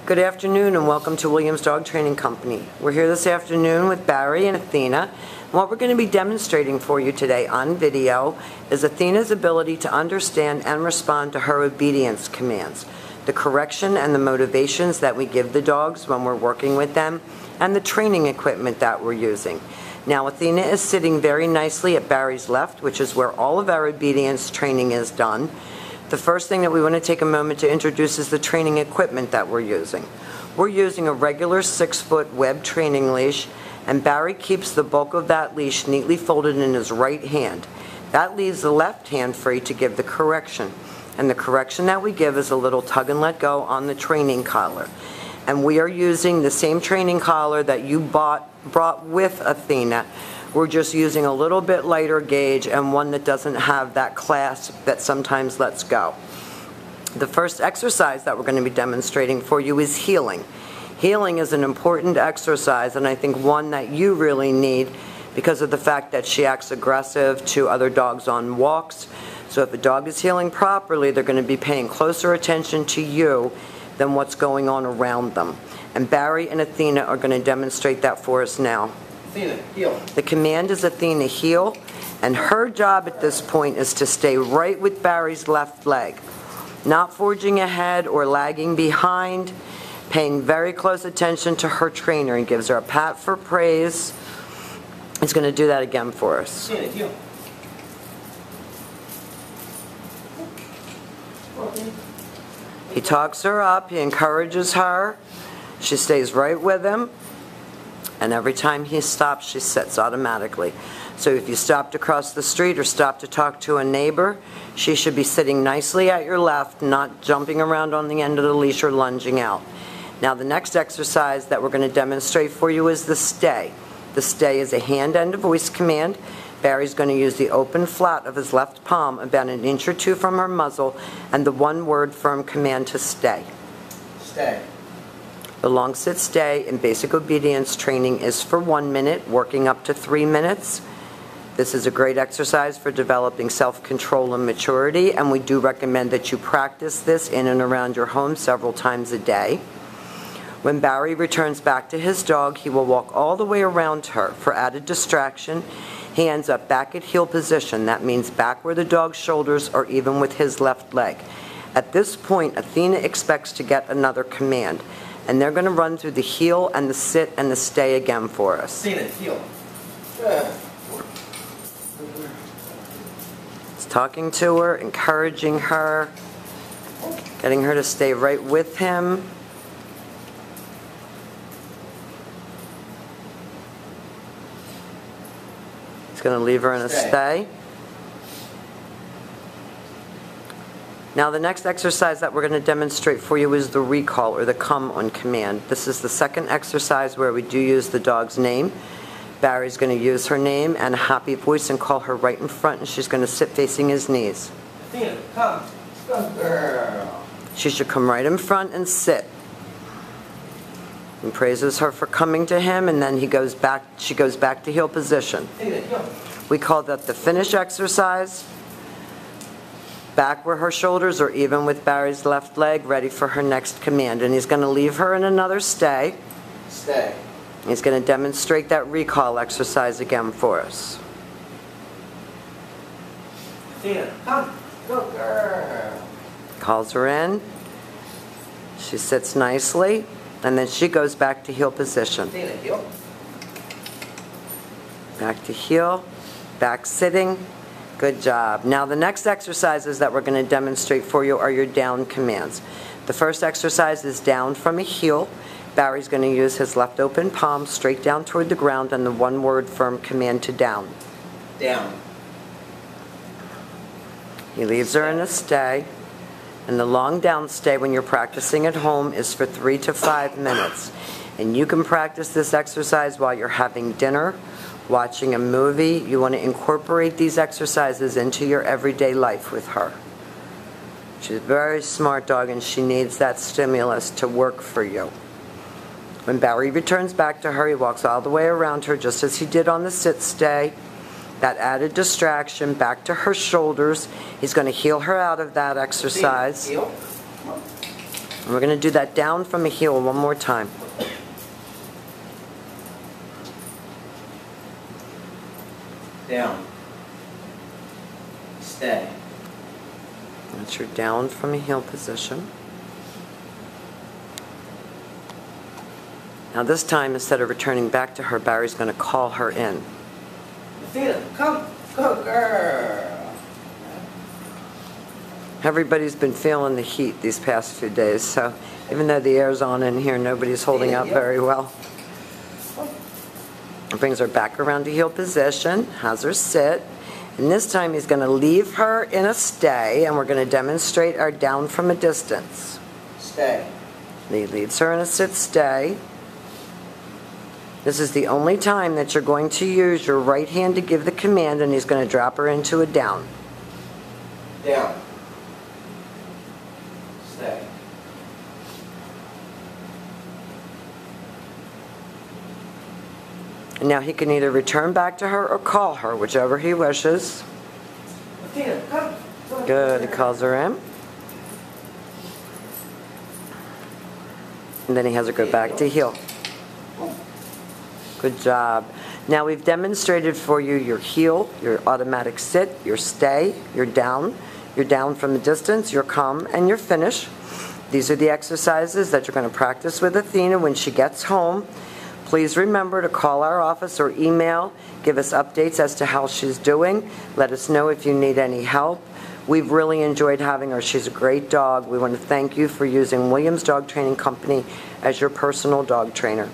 Good afternoon and welcome to Williams Dog Training Company. We're here this afternoon with Barry and Athena. And what we're going to be demonstrating for you today on video is Athena's ability to understand and respond to her obedience commands, the correction and the motivations that we give the dogs when we're working with them, and the training equipment that we're using. Now Athena is sitting very nicely at Barry's left, which is where all of our obedience training is done. The first thing that we want to take a moment to introduce is the training equipment that we're using. We're using a regular 6-foot web training leash, and Barry keeps the bulk of that leash neatly folded in his right hand. That leaves the left hand free to give the correction. And the correction that we give is a little tug and let go on the training collar. And we are using the same training collar that you brought with Athena. We're just using a little bit lighter gauge and one that doesn't have that clasp that sometimes lets go. The first exercise that we're going to be demonstrating for you is heeling. Heeling is an important exercise, and I think one that you really need because of the fact that she acts aggressive to other dogs on walks. So if a dog is heeling properly, they're going to be paying closer attention to you than what's going on around them. And Barry and Athena are going to demonstrate that for us now. Athena, heel. The command is Athena heel, and her job at this point is to stay right with Barry's left leg, not forging ahead or lagging behind, paying very close attention to her trainer, and gives her a pat for praise. He's going to do that again for us. Athena, heel. He talks her up, he encourages her, she stays right with him. And every time he stops, she sits automatically. So if you stopped to cross the street or stopped to talk to a neighbor, she should be sitting nicely at your left, not jumping around on the end of the leash or lunging out. Now the next exercise that we're going to demonstrate for you is the stay. The stay is a hand and a voice command. Barry's going to use the open flat of his left palm about an inch or two from her muzzle and the one-word firm command to stay. Stay. The long sit stay in basic obedience training is for 1 minute, working up to 3 minutes. This is a great exercise for developing self-control and maturity, and we do recommend that you practice this in and around your home several times a day. When Barry returns back to his dog, he will walk all the way around her. For added distraction, he ends up back at heel position. That means back where the dog's shoulders are even with his left leg. At this point, Athena expects to get another command. And they're going to run through the heel and the sit and the stay again for us. Athena, heel. He's talking to her, encouraging her, getting her to stay right with him. He's going to leave her in a stay. Now the next exercise that we're going to demonstrate for you is the recall, or the come on command. This is the second exercise where we do use the dog's name. Barry's going to use her name and a happy voice and call her right in front, and she's going to sit facing his knees. Athena, come. Good girl. She should come right in front and sit. He praises her for coming to him, and then she goes back to heel position. Athena, heel. We call that the finish exercise. Back where her shoulders are even with Barry's left leg, ready for her next command. And he's going to leave her in another stay. Stay. He's going to demonstrate that recall exercise again for us. Athena, come. Good girl. Calls her in. She sits nicely. And then she goes back to heel position. Athena, heel. Back to heel. Back sitting. Good job. Now the next exercises that we're going to demonstrate for you are your down commands. The first exercise is down from a heel. Barry's going to use his left open palm straight down toward the ground and the one-word firm command to down. Down. He leaves her in a stay. And the long down stay when you're practicing at home is for 3 to 5 minutes. And you can practice this exercise while you're having dinner, watching a movie. You want to incorporate these exercises into your everyday life with her. She's a very smart dog and she needs that stimulus to work for you. When Barry returns back to her, he walks all the way around her just as he did on the sit stay. That added distraction back to her shoulders. He's going to heel her out of that exercise. Heel. And we're going to do that down from a heel one more time. Down. Stay. That's your down from a heel position. Now this time, instead of returning back to her, Barry's going to call her in. Athena, come. Go, girl. Everybody's been feeling the heat these past few days, so even though the air's on in here, nobody's holding up very well. Brings her back around to heel position, has her sit, and this time he's going to leave her in a stay, and we're going to demonstrate our down from a distance. Stay. He leaves her in a sit stay. This is the only time that you're going to use your right hand to give the command, and he's going to drop her into a down. Down. Stay. And now he can either return back to her or call her, whichever he wishes. Athena, come. Go, Good, he girl. calls her in. And then he has her go back to heel. Good job. Now we've demonstrated for you your heel, your automatic sit, your stay, your down from a distance, your come, and your finish. These are the exercises that you're going to practice with Athena when she gets home. Please remember to call our office or email, give us updates as to how she's doing. Let us know if you need any help. We've really enjoyed having her. She's a great dog. We want to thank you for using Williams Dog Training Company as your personal dog trainer.